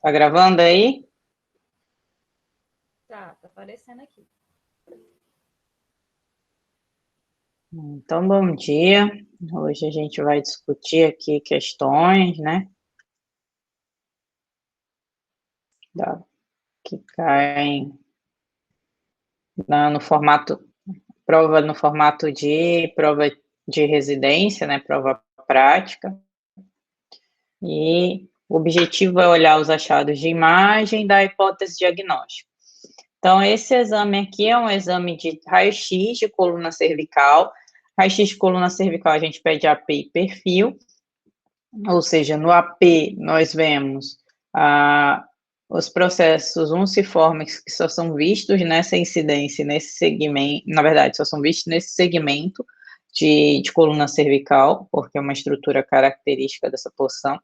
Tá gravando aí? Tá aparecendo aqui. Então, bom dia. Hoje a gente vai discutir aqui questões, né? Que caem no formato, prova no formato de prova de residência, né? Prova prática. E o objetivo é olhar os achados de imagem da hipótese diagnóstica. Então, esse exame aqui é um exame de raio-x de coluna cervical. Raio-x de coluna cervical, a gente pede AP e perfil. Ou seja, no AP nós vemos os processos unciformes que só são vistos nessa incidência, nesse segmento, na verdade, só são vistos nesse segmento de coluna cervical, porque é uma estrutura característica dessa porção.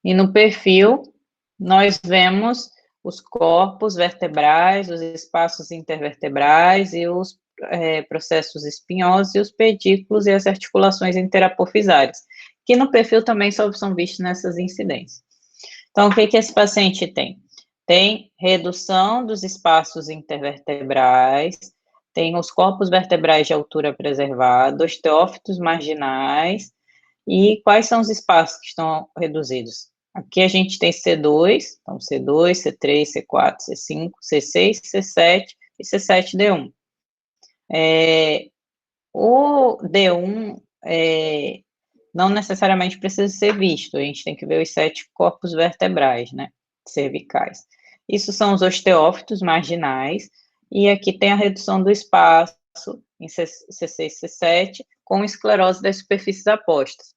E no perfil, nós vemos os corpos vertebrais, os espaços intervertebrais e os processos espinhosos e os pedículos e as articulações interapofisárias, que no perfil também só são vistos nessas incidências. Então, o que esse paciente tem? Tem redução dos espaços intervertebrais, tem os corpos vertebrais de altura preservada, osteófitos marginais, e quais são os espaços que estão reduzidos? Aqui a gente tem C2, então C2, C3, C4, C5, C6, C7 e C7D1. O D1 não necessariamente precisa ser visto, a gente tem que ver os 7 corpos vertebrais, né, cervicais. Isso são os osteófitos marginais, e aqui tem a redução do espaço em C6, C7, com esclerose das superfícies apostas.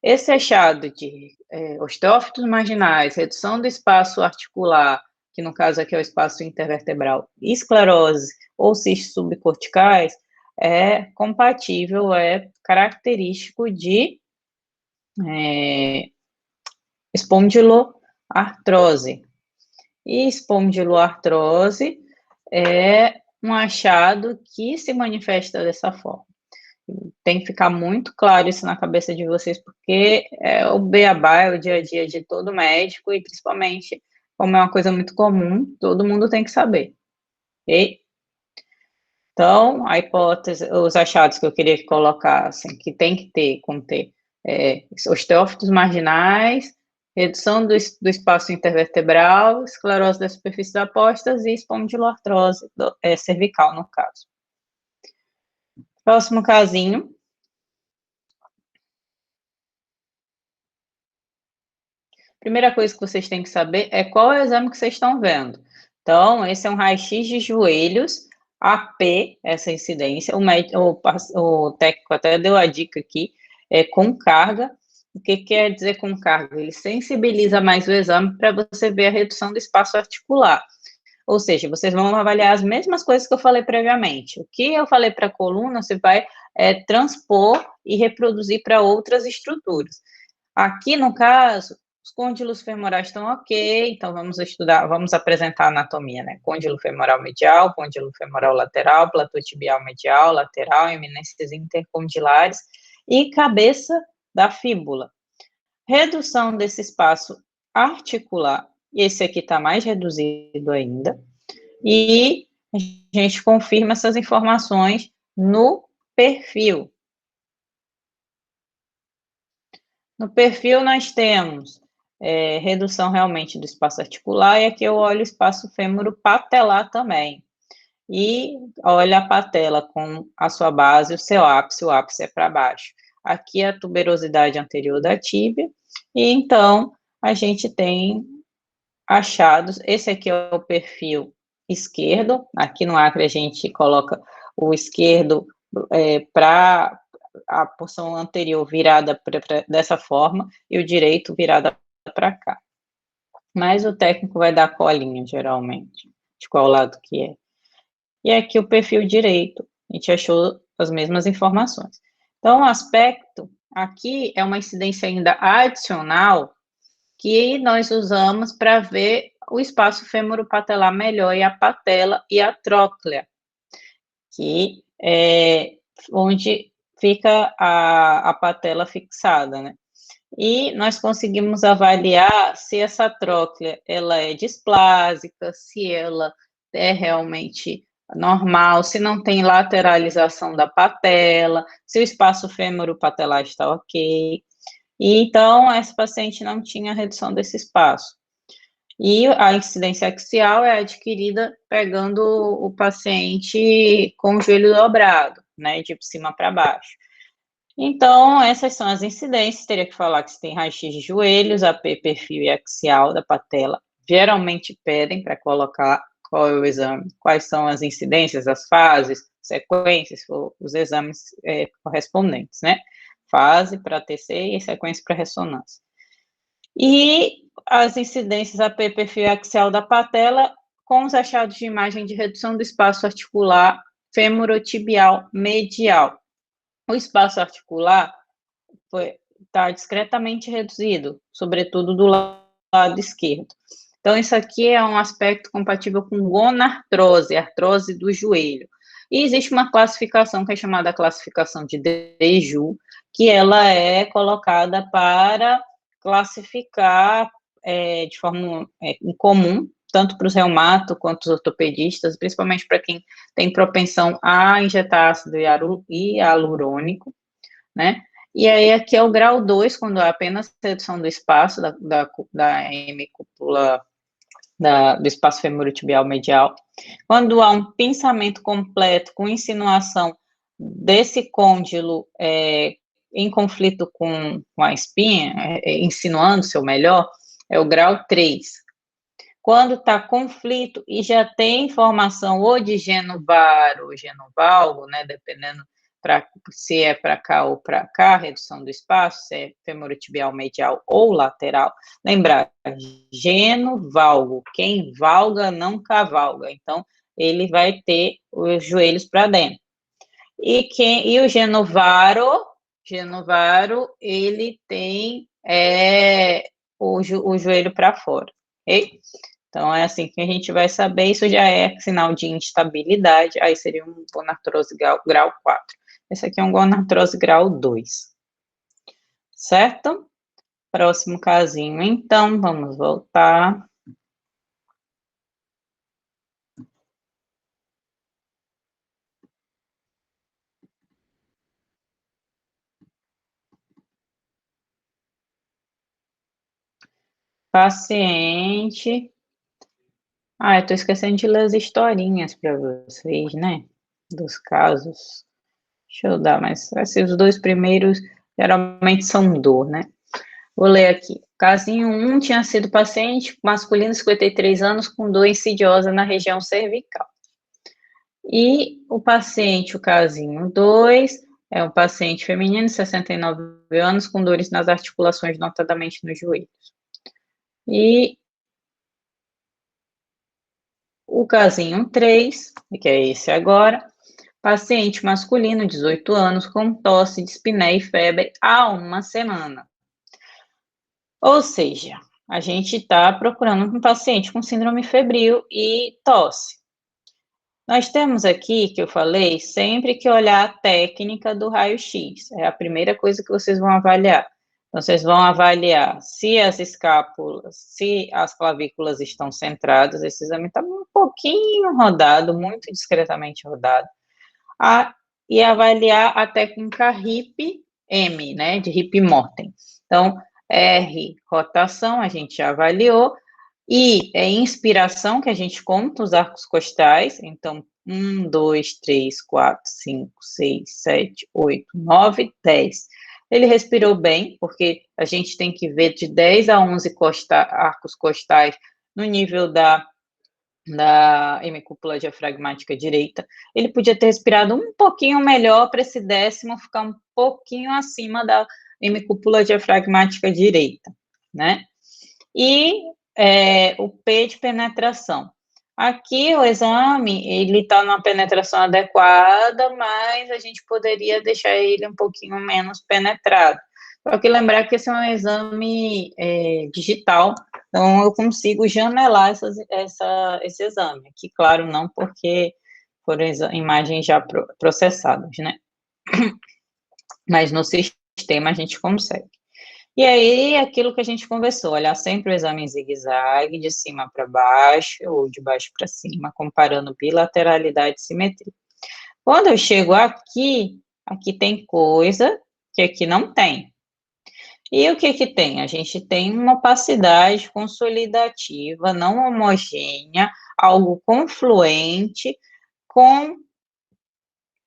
Esse achado de osteófitos marginais, redução do espaço articular, que no caso aqui é o espaço intervertebral, esclerose ou cistos subcorticais, é compatível, é característico de espondiloartrose. E espondiloartrose é um achado que se manifesta dessa forma. Tem que ficar muito claro isso na cabeça de vocês, porque é o beabá, é o dia a dia de todo médico, e principalmente, como é uma coisa muito comum, todo mundo tem que saber. Ok? Então, a hipótese, os achados que eu queria que colocassem, que tem que ter, conter, osteófitos marginais, redução do espaço intervertebral, esclerose das superfícies apostas e espondiloartrose cervical, no caso. Próximo casinho. Primeira coisa que vocês têm que saber é qual é o exame que vocês estão vendo. Então, esse é um raio-x de joelhos, AP, essa incidência. O técnico até deu a dica aqui, com carga. O que quer dizer com carga? Ele sensibiliza mais o exame para você ver a redução do espaço articular. Ou seja, vocês vão avaliar as mesmas coisas que eu falei previamente. O que eu falei para a coluna, você vai transpor e reproduzir para outras estruturas. Aqui, no caso, os côndilos femorais estão ok, então vamos apresentar a anatomia, né? Côndilo femoral medial, côndilo femoral lateral, platô tibial medial, lateral, eminências intercondilares e cabeça da fíbula. Redução desse espaço articular, e esse aqui está mais reduzido ainda, e a gente confirma essas informações no perfil. No perfil, nós temos redução realmente do espaço articular, e aqui eu olho o espaço fêmuro-patelar também. E olha a patela com a sua base, o ápice é para baixo. Aqui é a tuberosidade anterior da tíbia, e então a gente tem achados. Esse aqui é o perfil esquerdo, aqui no Acre a gente coloca o esquerdo para a porção anterior virada dessa forma e o direito virada para cá. Mas o técnico vai dar colinha, geralmente, de qual lado que é. E aqui o perfil direito, a gente achou as mesmas informações. Então, o aspecto aqui é uma incidência ainda adicional que nós usamos para ver o espaço fêmuro-patelar melhor, e a patela e a tróclea, que é onde fica a patela fixada, né? e nós conseguimos avaliar se essa tróclea ela é displásica, se ela é realmente normal, se não tem lateralização da patela, se o espaço fêmuro-patelar está ok. E então, essa paciente não tinha redução desse espaço. E a incidência axial é adquirida pegando o paciente com o joelho dobrado, né, de cima para baixo. Então, essas são as incidências. Teria que falar que se tem raio-x de joelhos, AP, perfil e axial da patela. Geralmente pedem para colocar qual é o exame, quais são as incidências, as fases, sequências, os exames correspondentes, né? Fase para TC e sequência para ressonância. E as incidências AP, perfil e axial da patela com os achados de imagem de redução do espaço articular femorotibial medial. O espaço articular está discretamente reduzido, sobretudo do lado esquerdo. Então, isso aqui é um aspecto compatível com gonartrose, artrose do joelho. E existe uma classificação que é chamada classificação de Deju, que ela é colocada para classificar de forma comum, tanto para os reumato quanto os ortopedistas, principalmente para quem tem propensão a injetar ácido hialurônico, né? E aí, aqui é o grau 2, quando há apenas redução do espaço da hemicúpula, do espaço femorotibial medial. Quando há um pinçamento completo com insinuação desse côndilo em conflito com a espinha, insinuando seu melhor, é o grau 3. Quando está conflito e já tem formação ou de genovaro ou genovalgo, né, dependendo se é para cá ou para cá, redução do espaço, se é femorotibial medial ou lateral. Lembrar, genovalgo, quem valga não cavalga, então ele vai ter os joelhos para dentro. E o genovaro, ele tem o joelho para fora, ok? Então, é assim que a gente vai saber, isso já é sinal de instabilidade, aí seria um gonartrose grau 4. Esse aqui é um gonartrose grau 2. Certo? Próximo casinho, então, vamos voltar. Paciente. Eu tô esquecendo de ler as historinhas para vocês, né? Dos casos. Deixa eu dar, mas assim, os dois primeiros geralmente são dor, né? Vou ler aqui. Casinho 1 tinha sido paciente masculino, 53 anos, com dor insidiosa na região cervical. E o paciente, o casinho 2, é um paciente feminino, 69 anos, com dores nas articulações, notadamente nos joelhos. E o casinho 3, que é esse agora, paciente masculino, 18 anos, com tosse, dispneia e febre há uma semana. Ou seja, a gente está procurando um paciente com síndrome febril e tosse. Nós temos aqui, que eu falei, sempre que olhar a técnica do raio-x. É a primeira coisa que vocês vão avaliar. Então, vocês vão avaliar se as escápulas, se as clavículas estão centradas. Esse exame está um pouquinho rodado, muito discretamente rodado. E avaliar a técnica RIP-M, né, de Rip-Morten. Então, R, rotação, a gente já avaliou. I é inspiração, que a gente conta os arcos costais. Então, 1, 2, 3, 4, 5, 6, 7, 8, 9, 10. Ele respirou bem, porque a gente tem que ver de 10 a 11 arcos costais no nível da hemicúpula diafragmática direita. Ele podia ter respirado um pouquinho melhor para esse décimo ficar um pouquinho acima da hemicúpula diafragmática direita, né? E o P de penetração. Aqui o exame, ele está numa penetração adequada, mas a gente poderia deixar ele um pouquinho menos penetrado. Só que lembrar que esse é um exame digital, então eu consigo janelar esse exame. Aqui, claro, não porque foram imagens já processadas, né? Mas no sistema a gente consegue. E aí, aquilo que a gente conversou, olhar sempre o exame em zigue-zague, de cima para baixo ou de baixo para cima, comparando bilateralidade e simetria. Quando eu chego aqui, aqui tem coisa que aqui não tem. E o que que tem? A gente tem uma opacidade consolidativa, não homogênea, algo confluente, com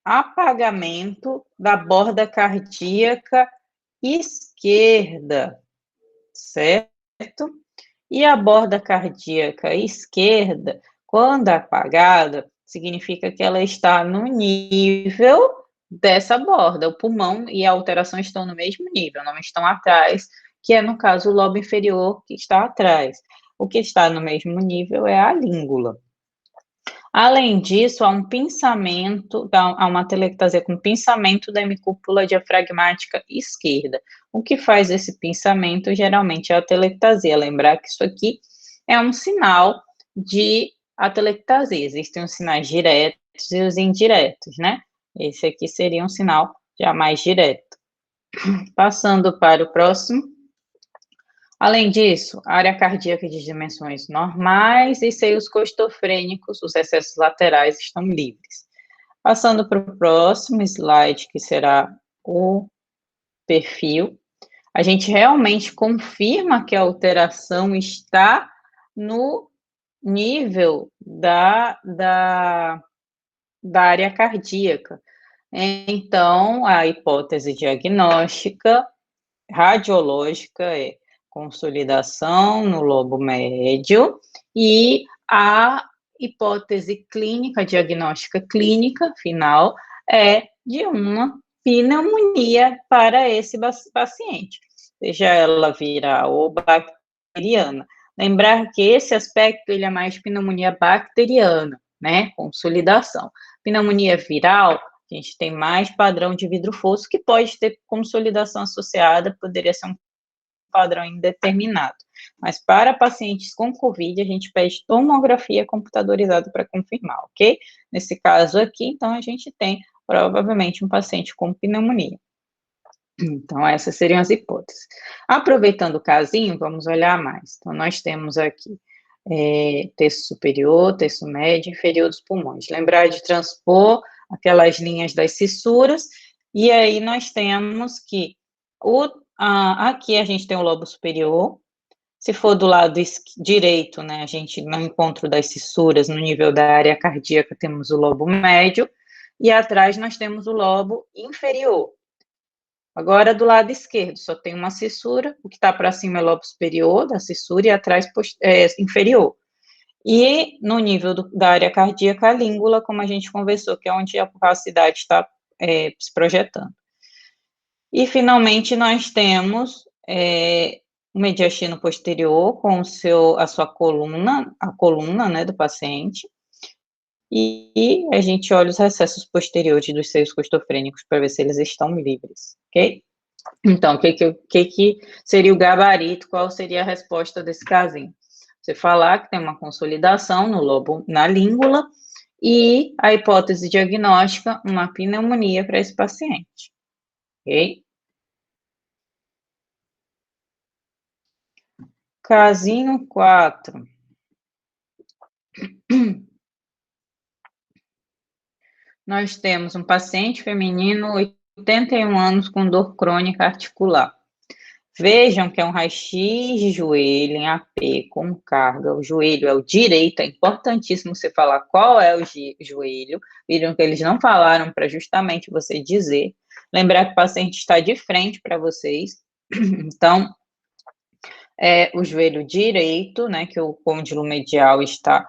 apagamento da borda cardíaca esquerda, certo? E a borda cardíaca esquerda, quando apagada, significa que ela está no nível dessa borda. O pulmão e a alteração estão no mesmo nível, não estão atrás, que é, no caso, o lobo inferior que está atrás. O que está no mesmo nível é a língula. Além disso, há um pinçamento, há uma atelectasia com pinçamento da hemicúpula diafragmática esquerda. O que faz esse pinçamento geralmente é a atelectasia. Lembrar que isso aqui é um sinal de atelectasia. Existem os sinais diretos e os indiretos, né? Esse aqui seria um sinal já mais direto. Passando para o próximo. Além disso, a área cardíaca de dimensões normais e seios costofrênicos, os excessos laterais estão livres. Passando para o próximo slide, que será o perfil, a gente realmente confirma que a alteração está no nível da área cardíaca. Então, a hipótese diagnóstica radiológica é consolidação no lobo médio e a hipótese clínica, diagnóstica clínica final é de uma pneumonia para esse paciente, seja ela viral ou bacteriana. Lembrar que esse aspecto ele é mais pneumonia bacteriana, né? Consolidação. Pneumonia viral, a gente tem mais padrão de vidro fosso, que pode ter consolidação associada, poderia ser um padrão indeterminado. Mas para pacientes com COVID, a gente pede tomografia computadorizada para confirmar, ok? Nesse caso aqui, então, a gente tem provavelmente um paciente com pneumonia. Então, essas seriam as hipóteses. Aproveitando o casinho, vamos olhar mais. Então, nós temos aqui terço superior, terço médio, inferior dos pulmões. Lembrar de transpor aquelas linhas das fissuras, e aí nós temos que aqui a gente tem o lobo superior. Se for do lado direito, né, a gente, no encontro das fissuras, no nível da área cardíaca, temos o lobo médio, e atrás nós temos o lobo inferior. Agora, do lado esquerdo, só tem uma fissura, o que está para cima é o lobo superior da fissura e atrás inferior. E no nível da área cardíaca, a língula, como a gente conversou, que é onde a opacidade está se projetando. E, finalmente, nós temos o mediastino posterior com a sua coluna, a coluna, né, do paciente, e a gente olha os recessos posteriores dos seios costofrênicos para ver se eles estão livres, ok? Então, o que seria o gabarito, qual seria a resposta desse casinho? Você falar que tem uma consolidação no lobo, na língula, e a hipótese diagnóstica, uma pneumonia para esse paciente, ok? Casinho 4. Nós temos um paciente feminino, 81 anos, com dor crônica articular. Vejam que é um raio-x de joelho em AP com carga. O joelho é o direito, é importantíssimo você falar qual é o joelho. Viram que eles não falaram para justamente você dizer. Lembrar que o paciente está de frente para vocês. Então, o joelho direito, né, que o côndilo medial está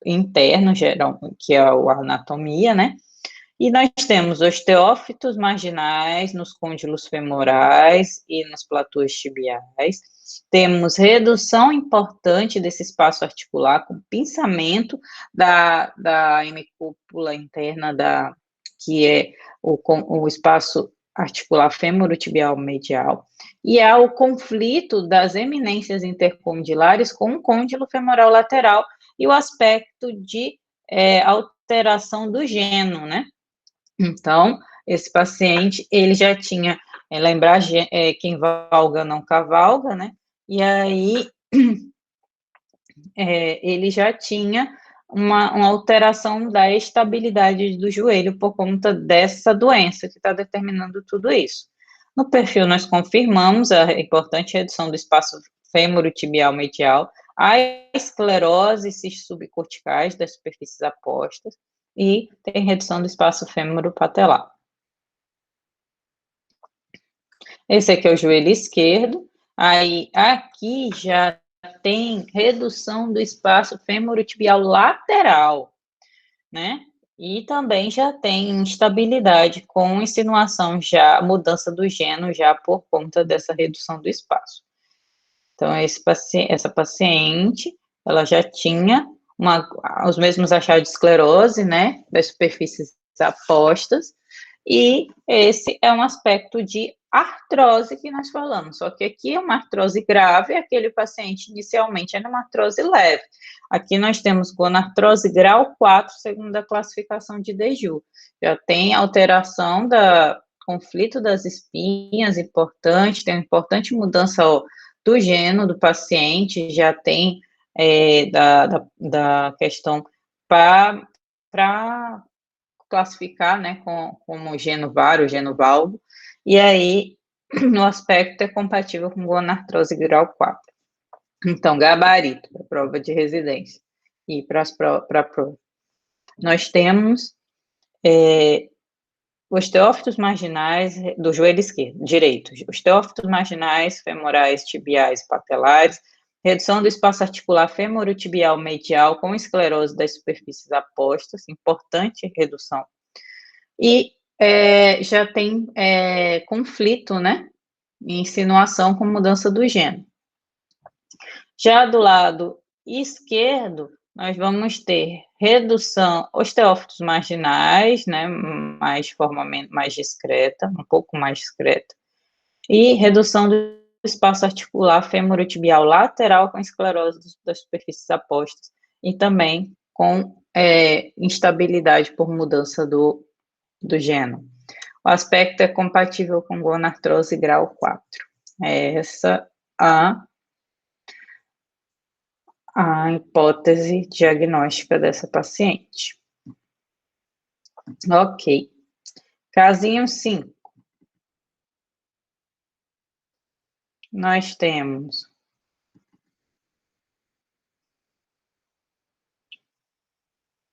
interno, geral, que é a anatomia, né? E nós temos osteófitos marginais nos côndilos femorais e nos platôs tibiais. Temos redução importante desse espaço articular com pinçamento da hemicúpula interna, que é o espaço articular femorotibial medial. E há o conflito das eminências intercondilares com o côndilo femoral lateral e o aspecto de alteração do geno, né? Então, esse paciente, ele já tinha lembrar, quem valga não cavalga, né? E aí, ele já tinha uma alteração da estabilidade do joelho por conta dessa doença que está determinando tudo isso. No perfil, nós confirmamos a importante redução do espaço fêmuro-tibial medial, a esclerose subcorticais das superfícies apostas e tem redução do espaço fêmuro-patelar. Esse aqui é o joelho esquerdo. Aí, aqui já tem redução do espaço fêmuro-tibial lateral, né? E também já tem instabilidade com insinuação já, mudança do geno já por conta dessa redução do espaço. Então, essa paciente, ela já tinha os mesmos achados de esclerose, né, das superfícies apostas, e esse é um aspecto de artrose que nós falamos, só que aqui é uma artrose grave, aquele paciente inicialmente era uma artrose leve. Aqui nós temos gonartrose grau 4, segundo a classificação de Dejoux. Já tem alteração conflito das espinhas, importante, tem uma importante mudança do geno do paciente, já tem da questão para classificar, né, como geno VAR, o geno valvo, e aí no aspecto é compatível com gonartrose grau 4. Então, gabarito para prova de residência e para a prova. Nós temos os teófitos marginais do joelho esquerdo, direito, os teófitos marginais, femorais, tibiais e patelares, redução do espaço articular femorotibial medial com esclerose das superfícies apostas, importante redução. E já tem conflito, né? Insinuação com mudança do geno. Já do lado esquerdo, nós vamos ter redução, os teófitos marginais, né? De forma mais discreta, um pouco mais discreta, e redução do espaço articular femorotibial lateral com esclerose das superfícies apostas e também com instabilidade por mudança do geno. O aspecto é compatível com gonartrose grau 4. Essa a hipótese diagnóstica dessa paciente. Ok. Casinho 5. Nós temos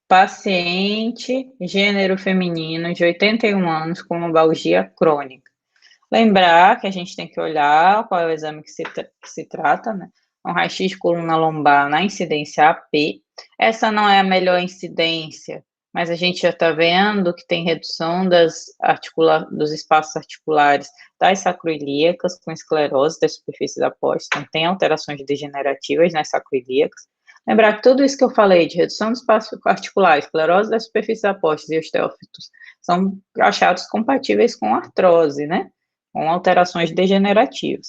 paciente, gênero feminino, de 81 anos, com lombalgia crônica. Lembrar que a gente tem que olhar qual é o exame que se trata, né? Um raio-x de coluna lombar na incidência AP. Essa não é a melhor incidência, mas a gente já está vendo que tem redução dos espaços articulares das sacroiliacas com esclerose das superfícies apostas, então tem alterações degenerativas nas sacroiliacas. Lembrar que tudo isso que eu falei de redução do espaço articular, esclerose das superfícies apostas e os teófitos são achados compatíveis com artrose, né? Com alterações degenerativas.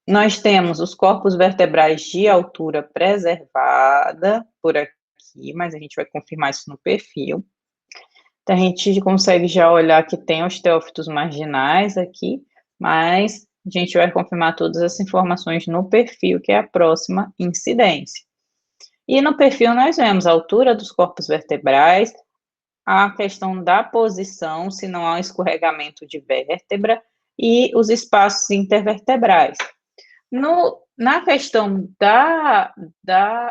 Nós temos os corpos vertebrais de altura preservada por aqui, mas a gente vai confirmar isso no perfil. Então, a gente consegue já olhar que tem os teófitos marginais aqui, mas a gente vai confirmar todas essas informações no perfil, que é a próxima incidência. E no perfil nós vemos a altura dos corpos vertebrais, a questão da posição, se não há escorregamento de vértebra, e os espaços intervertebrais. Na questão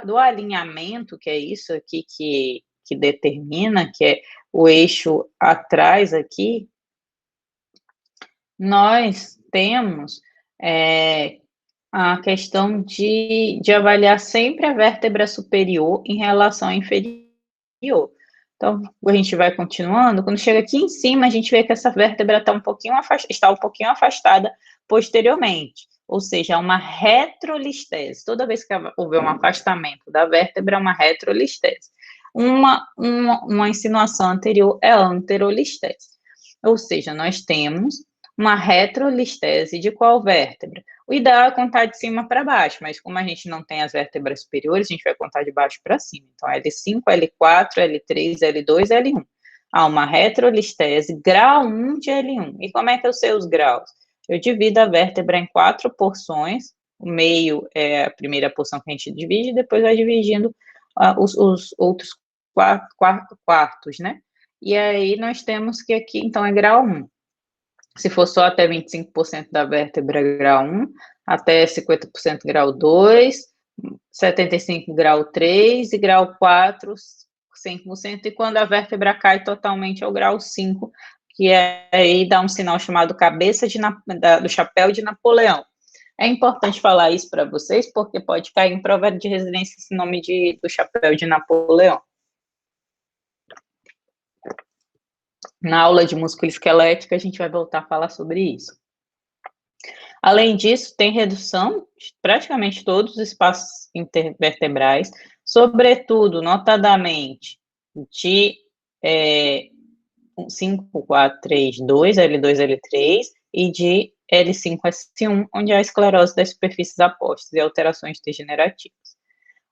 do alinhamento, que é isso aqui que determina, que é o eixo atrás aqui, nós temos a questão de avaliar sempre a vértebra superior em relação à inferior. Então, a gente vai continuando, quando chega aqui em cima, a gente vê que essa vértebra está um pouquinho afastada posteriormente, ou seja, uma retrolistese. Toda vez que houver um afastamento da vértebra, é uma retrolistese. Uma insinuação anterior é anterolistese, ou seja, nós temos uma retrolistese de qual vértebra? O ideal é contar de cima para baixo, mas como a gente não tem as vértebras superiores, a gente vai contar de baixo para cima. Então, L5, L4, L3, L2, L1. há uma retrolistese, grau 1 de L1. E como é que eu sei os graus? Eu divido a vértebra em 4 porções, o meio é a primeira porção que a gente divide, depois vai dividindo os outros quartos, né? E aí nós temos que aqui, então, é grau 1. Se for só até 25% da vértebra, grau 1, até 50% grau 2, 75% grau 3 e grau 4, 100%, e quando a vértebra cai totalmente é o grau 5, que é aí dá um sinal chamado cabeça do chapéu de Napoleão. É importante falar isso para vocês, porque pode cair em prova de residência esse nome do chapéu de Napoleão. Na aula de músculo esquelética, a gente vai voltar a falar sobre isso. Além disso, tem redução de praticamente todos os espaços intervertebrais, sobretudo, notadamente, de 5, 4, 3, 2, L2, L3, e de L5, S1, onde há esclerose das superfícies apostas e alterações degenerativas.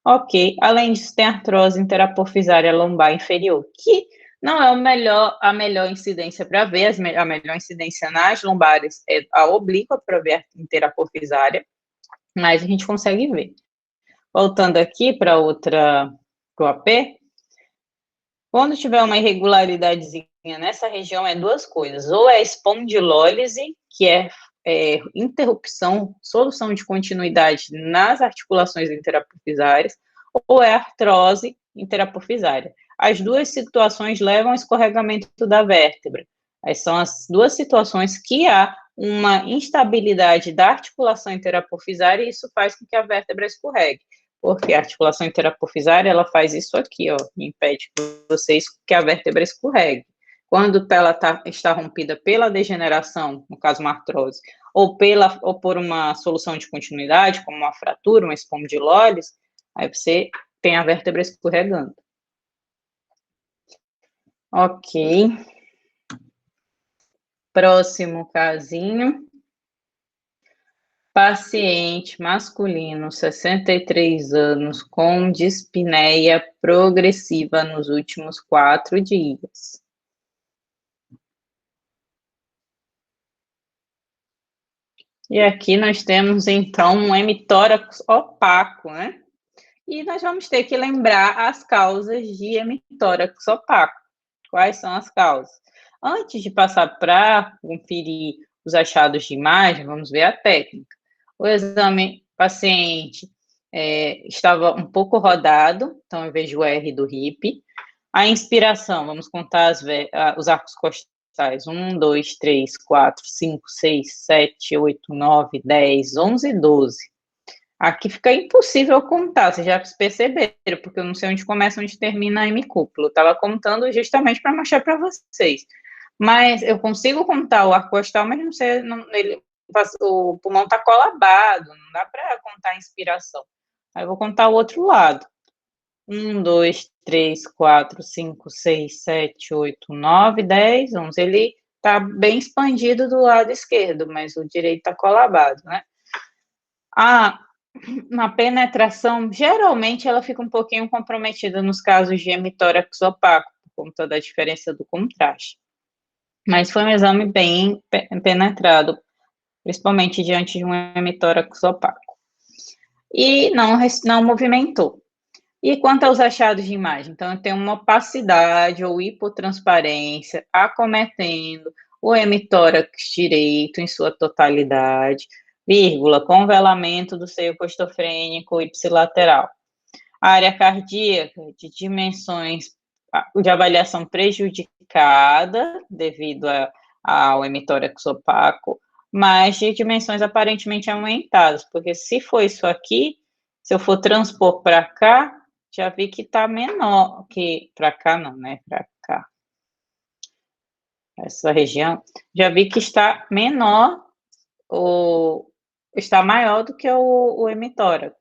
Ok, além disso, tem artrose interapofisária lombar inferior, que não é a melhor incidência para ver, a melhor incidência nas lombares é a oblíqua para ver a interapofisária, mas a gente consegue ver. Voltando aqui para o AP, quando tiver uma irregularidadezinha nessa região, é duas coisas, ou é espondilólise, que é interrupção, solução de continuidade nas articulações interapofisárias, ou é artrose interapofisária. As duas situações levam ao escorregamento da vértebra. Essas são as duas situações que há uma instabilidade da articulação interapofisária e isso faz com que a vértebra escorregue. Porque a articulação interapofisária, ela faz isso aqui, ó, impede que a vértebra escorregue. Quando ela está rompida pela degeneração, no caso uma artrose, ou por uma solução de continuidade, como uma fratura, uma espondilólise, aí você tem a vértebra escorregando. Ok. Próximo casinho. Paciente masculino, 63 anos, com dispneia progressiva nos últimos 4 dias. E aqui nós temos, então, um hemitórax opaco, né? E nós vamos ter que lembrar as causas de hemitórax opaco. Quais são as causas? Antes de passar para conferir os achados de imagem, vamos ver a técnica. O exame paciente estava um pouco rodado, então eu vejo o R do HIP. A inspiração, vamos contar os arcos costais. 1, 2, 3, 4, 5, 6, 7, 8, 9, 10, 11, 12. Aqui fica impossível contar, vocês já perceberam, porque eu não sei onde começa, onde termina a hemicúpula. Eu estava contando justamente para mostrar para vocês. Mas eu consigo contar o arco costal, mas não sei, o pulmão está colabado, não dá para contar a inspiração. Aí eu vou contar o outro lado. 1, 2, 3, 4, 5, 6, 7, 8, 9, 10, 11. Ele está bem expandido do lado esquerdo, mas o direito está colabado, né? Na penetração, geralmente ela fica um pouquinho comprometida nos casos de hemitórax opaco, por conta da diferença do contraste. Mas foi um exame bem penetrado, principalmente diante de um hemitórax opaco. E não movimentou. E quanto aos achados de imagem? Então, eu tenho uma opacidade ou hipotransparência acometendo o hemitórax direito em sua totalidade, vírgula, convelamento do seio costofrênico ipsilateral. A área cardíaca de dimensões de avaliação prejudicada devido ao hemitórax opaco, mas de dimensões aparentemente aumentadas, porque se for isso aqui, se eu for transpor para cá, já vi que está menor, que para cá não, né? Para cá. Essa região, já vi que está menor, ou está maior do que o hemitórax.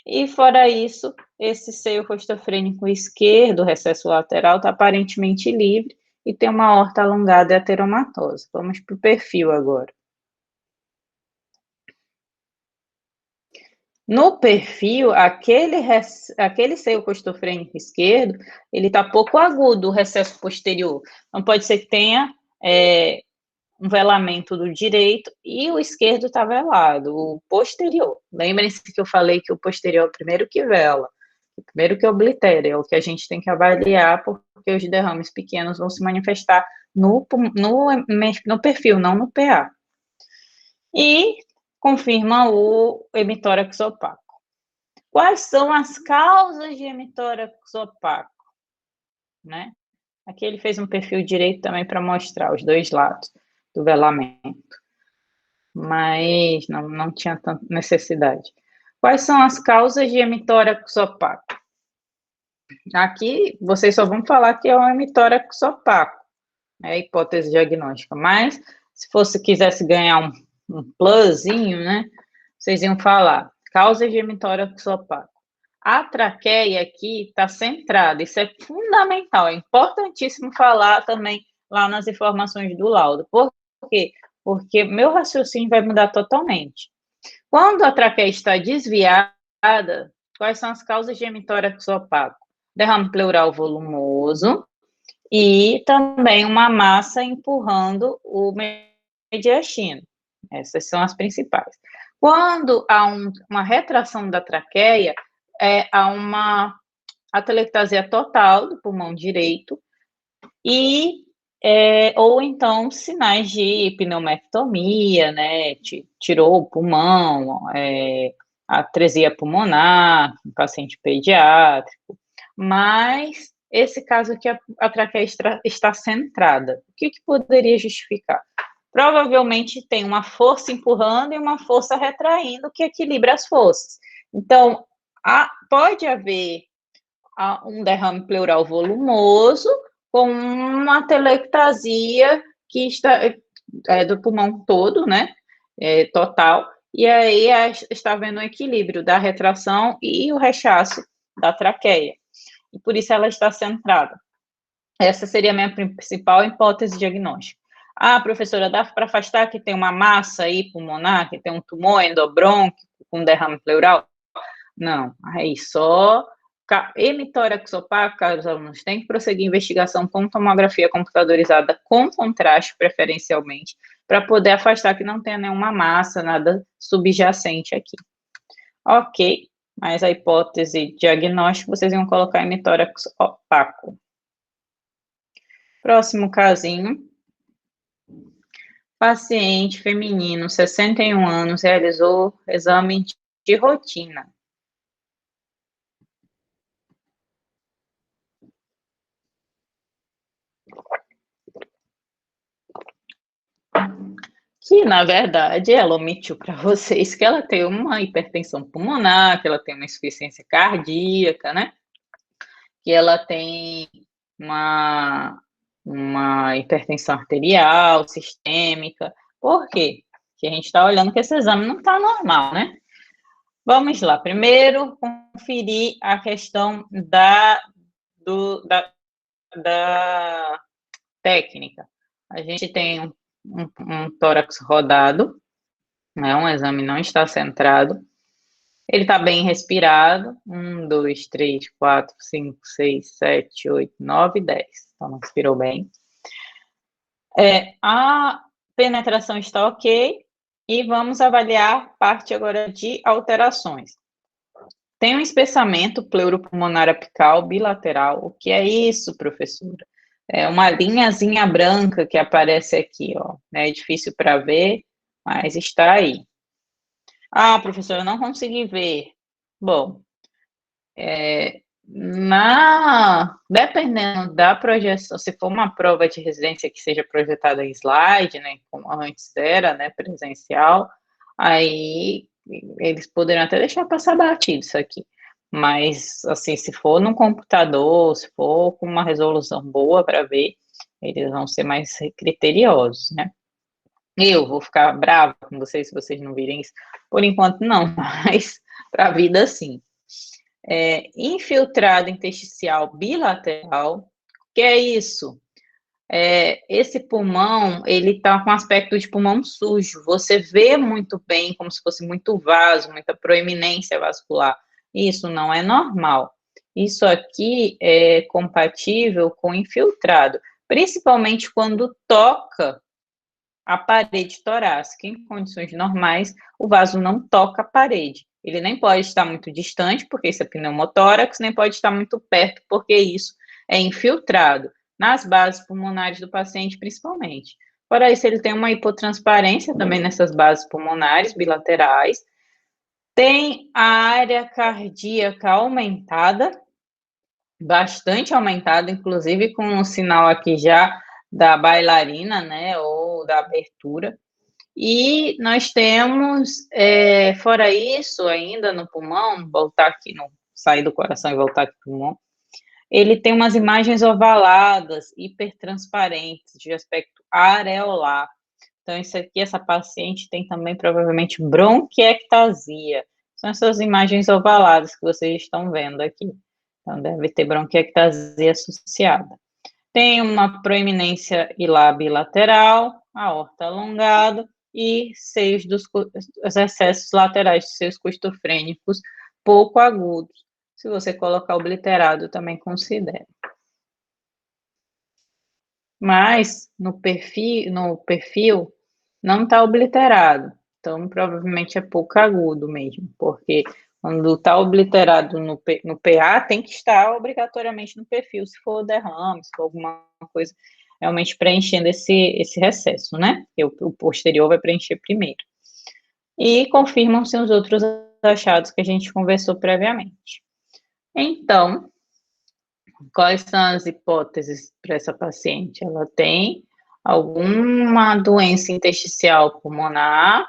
E fora isso, esse seio costofrênico esquerdo, recesso lateral, está aparentemente livre e tem uma aorta alongada e ateromatosa. Vamos para o perfil agora. No perfil, aquele seio costofrênico esquerdo, ele está pouco agudo, o recesso posterior. Então, pode ser que tenha um velamento do direito e o esquerdo está velado, o posterior. Lembrem-se que eu falei que o posterior é o primeiro que vela, o primeiro que oblitera, é o que a gente tem que avaliar, porque os derrames pequenos vão se manifestar no perfil, não no PA. E confirma o hemitórax opaco. Quais são as causas de hemitórax opaco? Né? Aqui ele fez um perfil direito também para mostrar os dois lados do velamento, mas não tinha tanta necessidade. Quais são as causas de hemitórax opaco? Aqui vocês só vão falar que é um hemitórax opaco, é a hipótese diagnóstica, mas se quisesse ganhar um plusinho, né, vocês iam falar causas de hemitórax opaco. A traqueia aqui está centrada, isso é fundamental, é importantíssimo falar também lá nas informações do laudo. Por quê? Porque meu raciocínio vai mudar totalmente. Quando a traqueia está desviada, quais são as causas de hemitórax opaco? Derrame pleural volumoso e também uma massa empurrando o mediastino. Essas são as principais. Quando há uma retração da traqueia, há uma atelectasia total do pulmão direito e ou então sinais de pneumectomia, né? Tirou o pulmão, atresia pulmonar, paciente pediátrico. Mas esse caso aqui, a traqueia está centrada. O que poderia justificar? Provavelmente tem uma força empurrando e uma força retraindo que equilibra as forças. Então, pode haver um derrame pleural volumoso com uma telectasia que está do pulmão todo, né, total, e aí está havendo um equilíbrio da retração e o rechaço da traqueia, e por isso ela está centrada. Essa seria a minha principal hipótese diagnóstica. Ah, professora, dá para afastar que tem uma massa aí pulmonar, que tem um tumor endobrônquico com derrame pleural? Não, aí só hemitórax opaco, caros alunos, tem que prosseguir a investigação com tomografia computadorizada com contraste, preferencialmente, para poder afastar que não tenha nenhuma massa, nada subjacente aqui. Ok, mas a hipótese diagnóstica, vocês iam colocar hemitórax opaco. Próximo casinho. Paciente feminino, 61 anos, realizou exame de rotina. Que, na verdade, ela omitiu para vocês que ela tem uma hipertensão pulmonar, que ela tem uma insuficiência cardíaca, né? Que ela tem uma hipertensão arterial, sistêmica. Por quê? Porque a gente está olhando que esse exame não está normal, né? Vamos lá. Primeiro, conferir a questão da técnica. A gente tem um tórax rodado, né? Um exame não está centrado. Ele está bem respirado. 1, 2, 3, 4, 5, 6, 7, 8, 9, 10. Então, respirou bem. A penetração está ok. E vamos avaliar parte agora de alterações. Tem um espessamento pleuropulmonar apical bilateral. O que é isso, professora? É uma linhazinha branca que aparece aqui, ó. É difícil para ver, mas está aí. Ah, professora, eu não consegui ver. Bom, dependendo da projeção, se for uma prova de residência que seja projetada em slide, né, como antes era, né, presencial, aí eles poderiam até deixar passar batido isso aqui. Mas, assim, se for no computador, se for com uma resolução boa para ver, eles vão ser mais criteriosos, né? Eu vou ficar brava com vocês se vocês não virem isso. Por enquanto, não, mas para a vida, sim. Infiltrado intersticial bilateral, que é isso? esse pulmão, ele está com aspecto de pulmão sujo. Você vê muito bem, como se fosse muito vaso, muita proeminência vascular. Isso não é normal. Isso aqui é compatível com infiltrado, principalmente quando toca a parede torácica. Em condições normais, o vaso não toca a parede. Ele nem pode estar muito distante, porque isso é pneumotórax, nem pode estar muito perto, porque isso é infiltrado, nas bases pulmonares do paciente, principalmente. Fora isso, ele tem uma hipotransparência também nessas bases pulmonares bilaterais, tem a área cardíaca aumentada, bastante aumentada, inclusive com um sinal aqui já da bailarina, né, ou da abertura. E nós temos, fora isso, ainda no pulmão, voltar aqui, sair do coração e voltar aqui para o pulmão, ele tem umas imagens ovaladas, hipertransparentes, de aspecto areolar. Então, isso aqui, essa paciente tem também, provavelmente, bronquiectasia. São essas imagens ovaladas que vocês estão vendo aqui. Então, deve ter bronquiectasia associada. Tem uma proeminência hilar bilateral, aorta alongada e os excessos laterais de seios costofrênicos pouco agudos. Se você colocar obliterado, também considera. Mas no perfil não está obliterado, então provavelmente é pouco agudo mesmo, porque quando está obliterado no PA, tem que estar obrigatoriamente no perfil, se for derrame, se for alguma coisa realmente preenchendo esse recesso, né? O posterior vai preencher primeiro. E confirmam-se os outros achados que a gente conversou previamente. Então, quais são as hipóteses para essa paciente? Ela tem alguma doença intersticial pulmonar,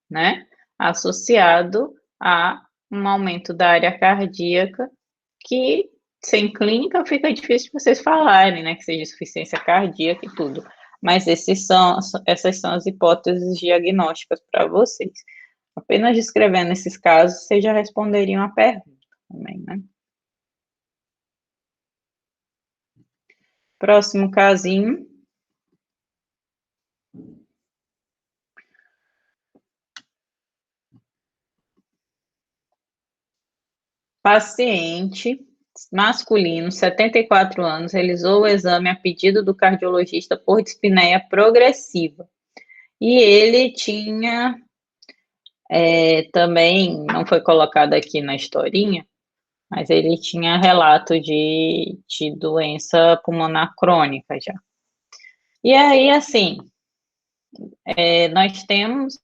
né, associado a um aumento da área cardíaca, que sem clínica fica difícil de vocês falarem, né, que seja insuficiência cardíaca e tudo. Mas essas são as hipóteses diagnósticas para vocês. Apenas descrevendo esses casos, vocês já responderiam a pergunta também, né? Próximo casinho. Paciente masculino, 74 anos, realizou o exame a pedido do cardiologista por dispneia progressiva. E ele tinha, também, não foi colocado aqui na historinha, mas ele tinha relato de doença pulmonar crônica já. E aí, assim, nós temos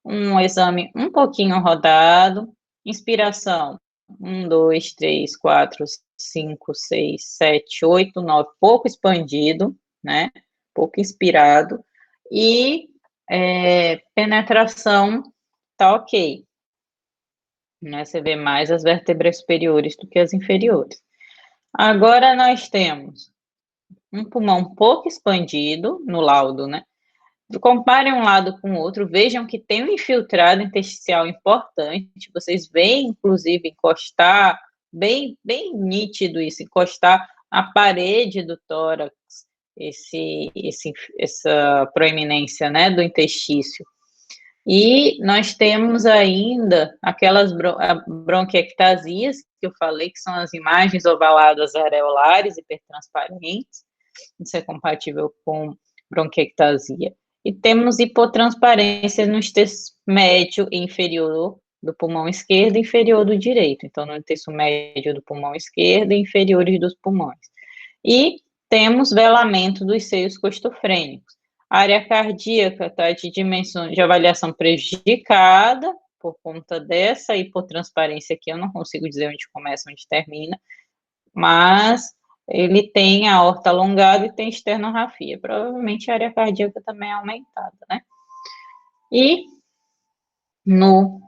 um exame um pouquinho rodado, inspiração, 1, 2, 3, 4, 5, 6, 7, 8, 9, pouco expandido, né, pouco inspirado, e penetração tá ok, né, você vê mais as vértebras superiores do que as inferiores. Agora nós temos um pulmão pouco expandido no laudo, né? Comparem um lado com o outro, vejam que tem um infiltrado intersticial importante, vocês veem, inclusive, encostar, bem nítido isso, encostar a parede do tórax, essa proeminência, né, do interstício. E nós temos ainda aquelas bronquiectasias que eu falei, que são as imagens ovaladas areolares hipertransparentes, isso é compatível com bronquiectasia. E temos hipotransparência no terço médio e inferior do pulmão esquerdo e inferior do direito. Então, no terço médio do pulmão esquerdo e inferiores dos pulmões. E temos velamento dos seios costofrênicos. A área cardíaca está de dimensão de avaliação prejudicada por conta dessa hipotransparência aqui. Eu não consigo dizer onde começa, onde termina, mas ele tem a aorta alongada e tem esternorrafia. Provavelmente a área cardíaca também é aumentada, né? E no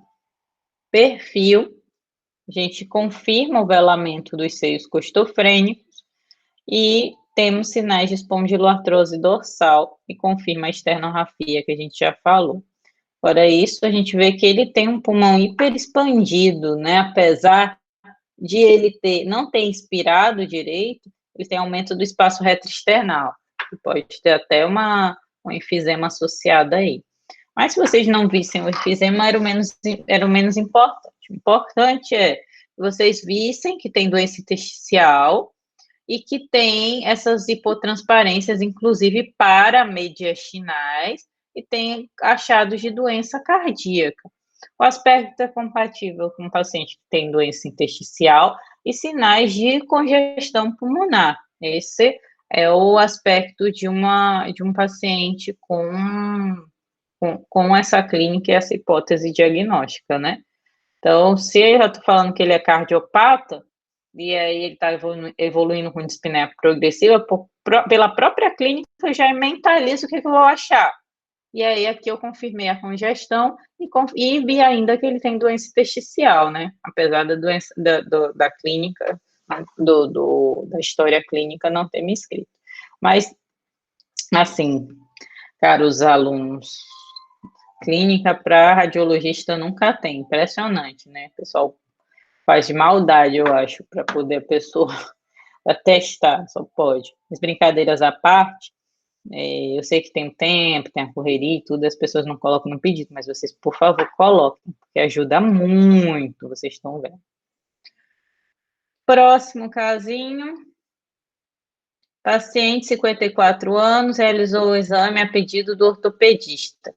perfil, a gente confirma o velamento dos seios costofrênicos e temos sinais de espondiloartrose dorsal e confirma a esternorrafia, que a gente já falou. Fora isso, a gente vê que ele tem um pulmão hiperexpandido, né? Apesar de ele não ter inspirado direito, ele tem aumento do espaço retroexternal. pode ter até um enfisema associado aí. Mas se vocês não vissem o enfisema, era o menos importante. O importante é que vocês vissem que tem doença intersticial e que tem essas hipotransparências, inclusive paramediastinais, e tem achados de doença cardíaca. O aspecto é compatível com o paciente que tem doença intersticial e sinais de congestão pulmonar. Esse é o aspecto de um paciente com essa clínica e essa hipótese diagnóstica, né? Então, se eu já estou falando que ele é cardiopata, e aí ele está evoluindo com dispneia progressiva, pela própria clínica, eu já mentalizo o que eu vou achar. E aí aqui eu confirmei a congestão e vi ainda que ele tem doença intersticial, né? Apesar da doença da clínica, da história clínica não ter me escrito. Mas, assim, caros alunos, clínica para radiologista nunca tem, impressionante, né? O pessoal faz de maldade, eu acho, para poder a pessoa testar, só pode. As brincadeiras à parte, eu sei que tem o tempo, tem a correria e tudo, as pessoas não colocam no pedido, mas vocês, por favor, coloquem, porque ajuda muito, vocês estão vendo. Próximo casinho. Paciente, 54 anos, realizou o exame a pedido do ortopedista.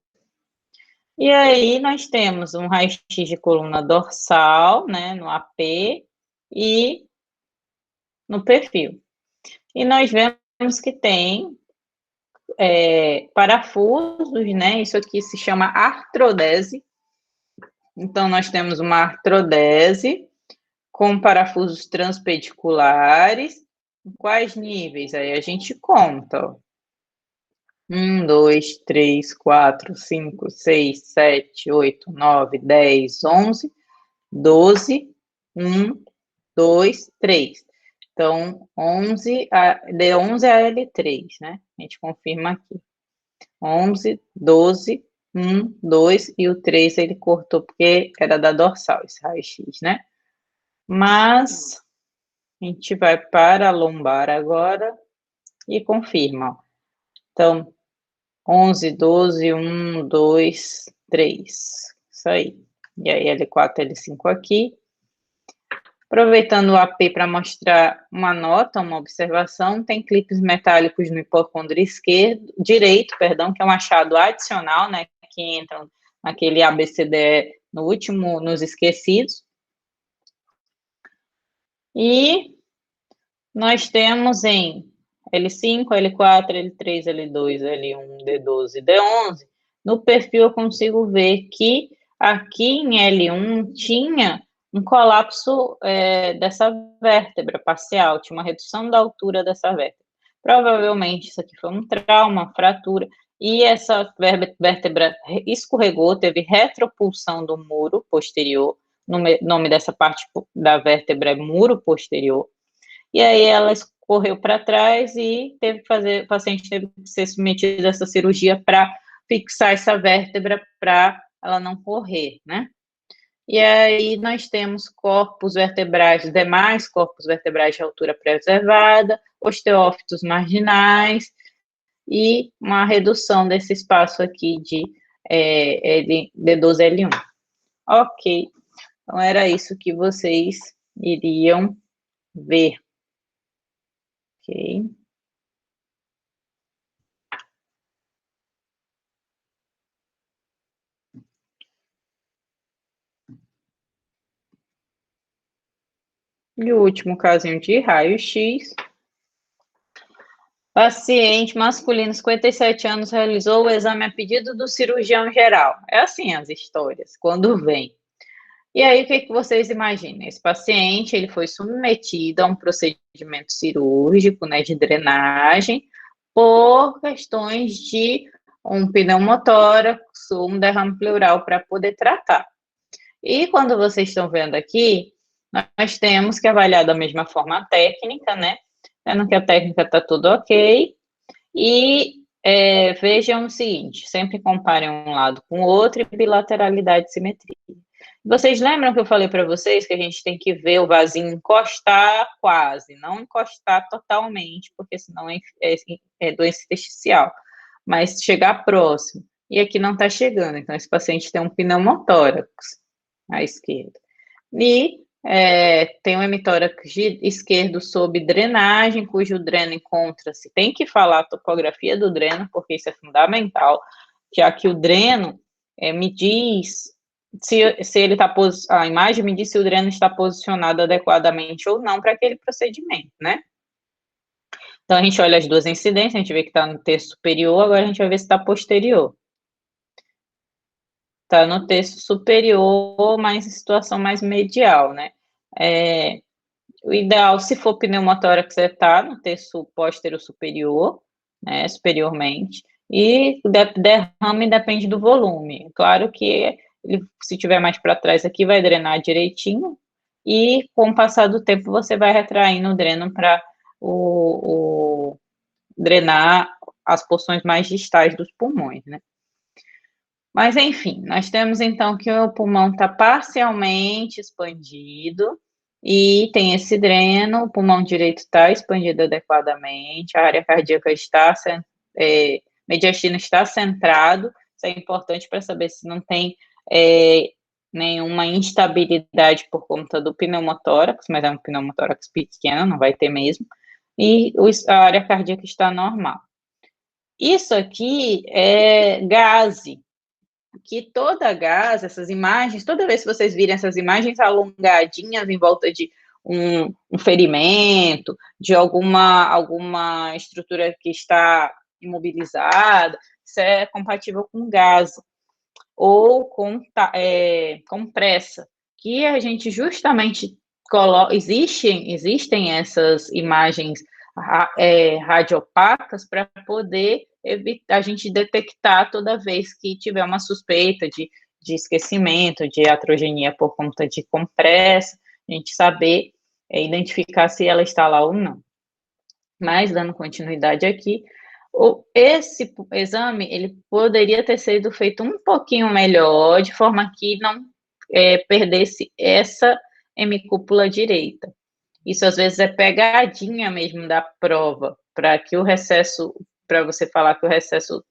E aí nós temos um raio-x de coluna dorsal, né, no AP e no perfil. E nós vemos que tem parafusos, né, isso aqui se chama artrodese. Então, nós temos uma artrodese com parafusos transpediculares. Quais níveis? Aí a gente conta, ó. 1, 2, 3, 4, 5, 6, 7, 8, 9, 10, 11, 12, 1, 2, 3. Então, 11, de 11 a L3, né? A gente confirma aqui. 11, 12, 1, 2 e o 3 ele cortou porque era da dorsal, esse raio-x, né? Mas a gente vai para a lombar agora e confirma, ó. Então, 11, 12, 1, 2, 3. Isso aí. E aí, L4, L5 aqui. Aproveitando o AP para mostrar uma nota, uma observação, tem clipes metálicos no hipocôndrio direito, que é um achado adicional, né, que entram naquele ABCDE no último, nos esquecidos. E nós temos em L5, L4, L3, L2, L1, D12, D11. No perfil eu consigo ver que aqui em L1 tinha um colapso dessa vértebra parcial, tinha uma redução da altura dessa vértebra. Provavelmente isso aqui foi um trauma, fratura, e essa vértebra escorregou, teve retropulsão do muro posterior, o nome dessa parte da vértebra é muro posterior, e aí ela escorreu para trás e o paciente teve que ser submetido a essa cirurgia para fixar essa vértebra para ela não correr, né? E aí nós temos corpos vertebrais, demais corpos vertebrais de altura preservada, osteófitos marginais e uma redução desse espaço aqui de D12L1. Ok, então era isso que vocês iriam ver. Ok. E o último casinho de raio-x. Paciente masculino, 57 anos, realizou o exame a pedido do cirurgião geral. É assim as histórias, quando vem. E aí, o que vocês imaginam? Esse paciente, ele foi submetido a um procedimento cirúrgico, né, de drenagem, por questões de um pneumotórax, um derrame pleural para poder tratar. E quando vocês estão vendo aqui, nós temos que avaliar da mesma forma a técnica, né? Vendo que a técnica está tudo ok. E vejam o seguinte, sempre comparem um lado com o outro e bilateralidade e simetria. Vocês lembram que eu falei para vocês que a gente tem que ver o vasinho encostar quase, não encostar totalmente, porque senão é doença intersticial, mas chegar próximo. E aqui não está chegando, então esse paciente tem um pneumotórax à esquerda. E tem um hemitórax esquerdo sob drenagem, cujo dreno encontra-se. Tem que falar a topografia do dreno, porque isso é fundamental, já que o dreno me diz se ele está a imagem me diz se o dreno está posicionado adequadamente ou não para aquele procedimento, né? Então a gente olha as duas incidências, a gente vê que está no terço superior, agora a gente vai ver se está posterior. Está no terço superior, mas em situação mais medial, né? O ideal, se for pneumotórax, é estar no terço posterior superior, né, superiormente, e o derrame depende do volume. Claro que ele, se tiver mais para trás aqui, vai drenar direitinho, e com o passar do tempo, você vai retraindo o dreno para drenar as porções mais distais dos pulmões, né? Mas, enfim, nós temos então que o pulmão está parcialmente expandido e tem esse dreno, o pulmão direito está expandido adequadamente, a área cardíaca está, mediastino está centrado, isso é importante para saber se não tem nenhuma instabilidade por conta do pneumotórax, mas é um pneumotórax pequeno, não vai ter mesmo, e a área cardíaca está normal. Isso aqui é gaze, que toda gás, essas imagens, toda vez que vocês virem essas imagens alongadinhas em volta de um ferimento, de alguma estrutura que está imobilizada, isso é compatível com gás, ou com pressa, que a gente justamente existem essas imagens radiopacas para poder evitar a gente detectar toda vez que tiver uma suspeita de esquecimento, de atrogenia por conta de compressa, a gente saber identificar se ela está lá ou não. Mas, dando continuidade aqui, esse exame ele poderia ter sido feito um pouquinho melhor, de forma que não perdesse essa hemicúpula direita. Isso às vezes é pegadinha mesmo da prova, para que o recesso, para você falar que o recesso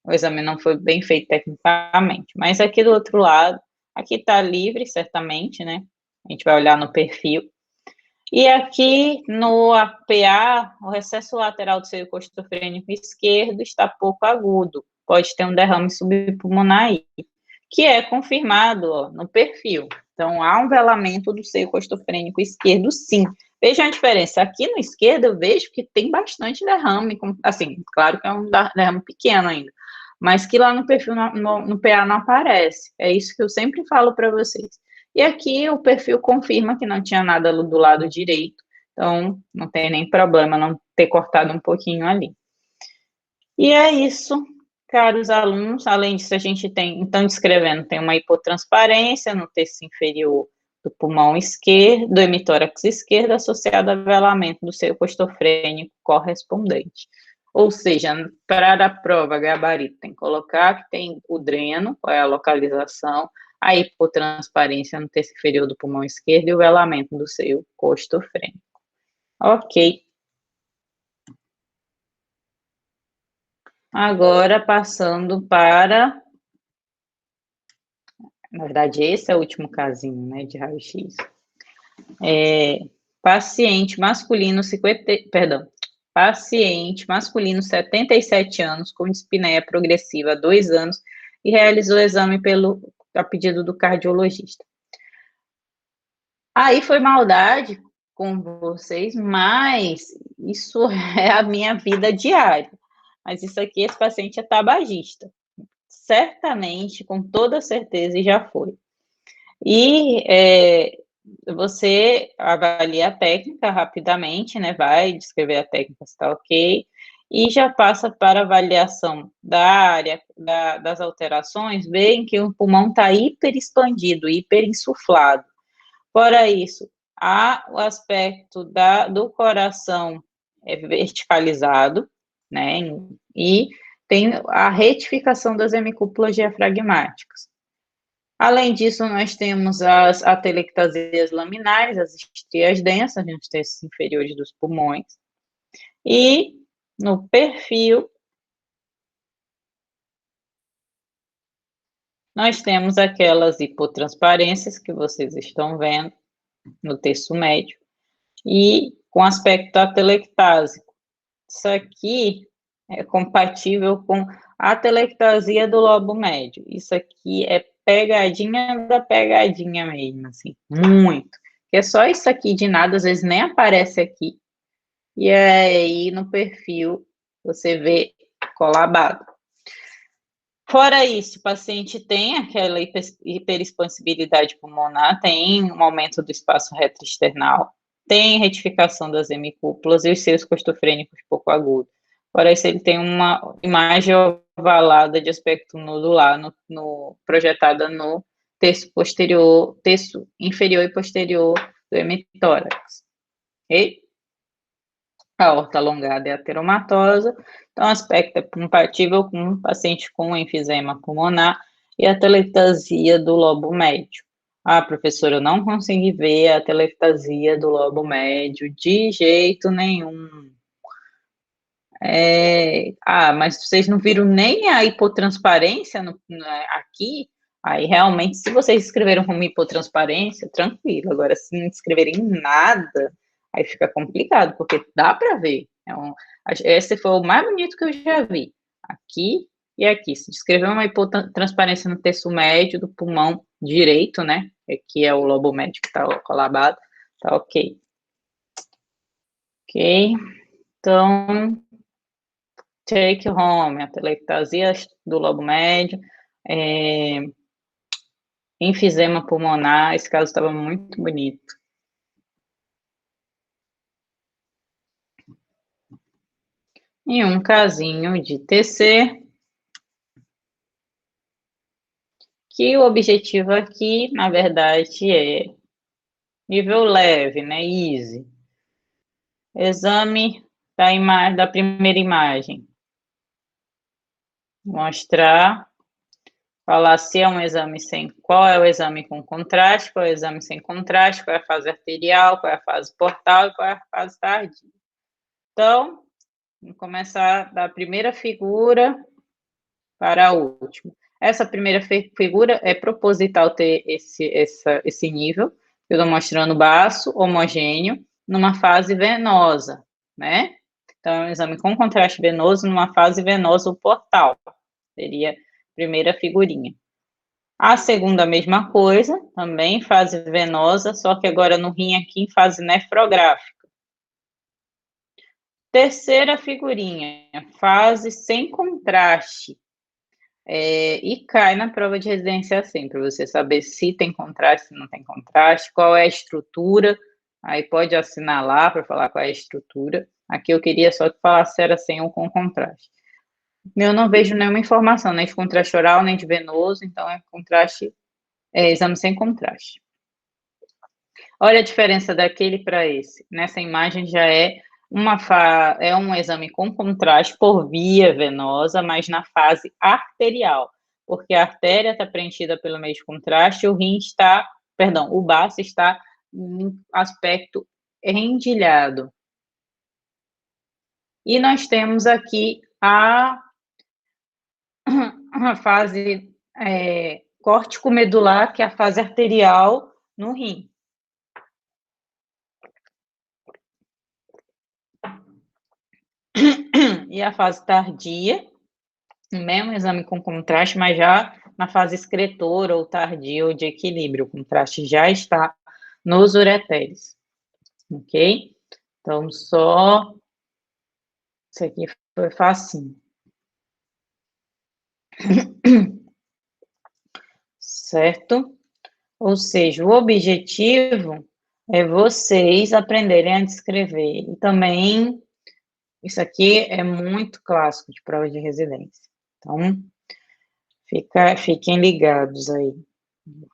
o exame não foi bem feito tecnicamente. Mas aqui do outro lado, aqui está livre, certamente, né? A gente vai olhar no perfil. E aqui no APA, o recesso lateral do seio costofrênico esquerdo está pouco agudo, pode ter um derrame subpulmonar aí, que é confirmado no perfil. Então, há um velamento do seio costofrênico esquerdo, sim. Veja a diferença. Aqui no esquerdo, eu vejo que tem bastante derrame, assim, claro que é um derrame pequeno ainda, mas que lá no perfil, no PA não aparece. É isso que eu sempre falo para vocês. E aqui o perfil confirma que não tinha nada do lado direito, então não tem nem problema não ter cortado um pouquinho ali. E é isso, caros alunos. Além disso, a gente tem, então, descrevendo, tem uma hipotransparência no terço inferior do pulmão esquerdo, do hemitórax esquerdo, associado a velamento do seio costofrênico correspondente. Ou seja, para a prova gabarito, tem que colocar que tem o dreno, qual é a localização, a hipotransparência no terço inferior do pulmão esquerdo e o velamento do seio costofrênico. Ok. Agora, passando para... Na verdade, esse é o último casinho, né, de raio-x. Paciente masculino, paciente masculino, 77 anos, com dispneia progressiva há 2 anos, e realizou o exame a pedido do cardiologista. Aí foi maldade com vocês, mas isso é a minha vida diária. Mas isso aqui, esse paciente é tabagista. Certamente, com toda certeza, e já foi. E você avalia a técnica rapidamente, né? Vai descrever a técnica se está ok, e já passa para avaliação da área, das alterações, veem que o pulmão está hiperexpandido, hiperinsuflado. Fora isso, há o aspecto do coração verticalizado, né? E tem a retificação das hemicúpulas diafragmáticas. Além disso, nós temos as atelectasias laminares, as estrias densas nos terços inferiores dos pulmões. E no perfil, nós temos aquelas hipotransparências que vocês estão vendo no terço médio e com aspecto atelectásico. Isso aqui é compatível com a atelectasia do lobo médio. Isso aqui é pegadinha da pegadinha mesmo, assim, muito. É só isso aqui de nada, às vezes nem aparece aqui. E aí no perfil você vê colabado. Fora isso, o paciente tem aquela hiperexpansibilidade pulmonar, tem um aumento do espaço retroesternal, tem retificação das hemicúpulas e os seios costofrênicos pouco agudos. Fora isso, ele tem uma imagem ovalada de aspecto nodular projetada no terço posterior, terço inferior e posterior do hemitórax. Ok? A aorta alongada é ateromatosa, então o aspecto é compatível com um paciente com enfisema pulmonar e a telectasia do lobo médio. Ah, professora, eu não consegui ver a telectasia do lobo médio de jeito nenhum. Mas vocês não viram nem a hipotransparência aqui? Aí, realmente, se vocês escreveram como hipotransparência, tranquilo. Agora, se não escreverem nada, aí fica complicado, porque dá para ver. Esse foi o mais bonito que eu já vi. Aqui e aqui. Se escrever uma hipotransparência no terço médio do pulmão direito, né? Aqui é o lobo médio que está colabado, tá ok. Ok? Então, take home, a telectasia do lobo médio, enfisema pulmonar, esse caso estava muito bonito. E um casinho de TC, que o objetivo aqui, na verdade, é nível leve, né, easy. Exame da primeira imagem. Mostrar, falar se é um exame qual é o exame com contraste, qual é o exame sem contraste, qual é a fase arterial, qual é a fase portal e qual é a fase tardia. Então, vamos começar da primeira figura para a última. Essa primeira figura é proposital ter esse nível. Eu estou mostrando o baço homogêneo numa fase venosa, né? Então, é um exame com contraste venoso numa fase venosa portal. Seria a primeira figurinha. A segunda, a mesma coisa, também fase venosa, só que agora no rim aqui em fase nefrográfica. Terceira figurinha, fase sem contraste. E cai na prova de residência assim, para você saber se tem contraste, se não tem contraste, qual é a estrutura. Aí pode assinalar para falar qual é a estrutura. Aqui eu queria só que falasse se era sem ou com contraste. Eu não vejo nenhuma informação, nem de contraste oral, nem de venoso, então exame sem contraste. Olha a diferença daquele para esse. Nessa imagem já é um exame com contraste por via venosa, mas na fase arterial, porque a artéria está preenchida pelo meio de contraste, o baço está em aspecto endilhado. E nós temos aqui a fase córtico-medular, que é a fase arterial no rim. E a fase tardia, o mesmo exame com contraste, mas já na fase excretora ou tardia ou de equilíbrio. O contraste já está nos ureteres, ok? Então, só... Isso aqui foi facinho. Certo? Ou seja, o objetivo é vocês aprenderem a descrever. E também, isso aqui é muito clássico de prova de residência. Então, fiquem ligados aí.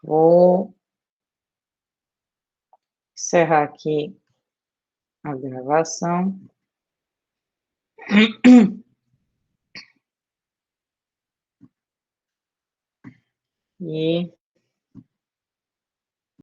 Vou encerrar aqui a gravação. E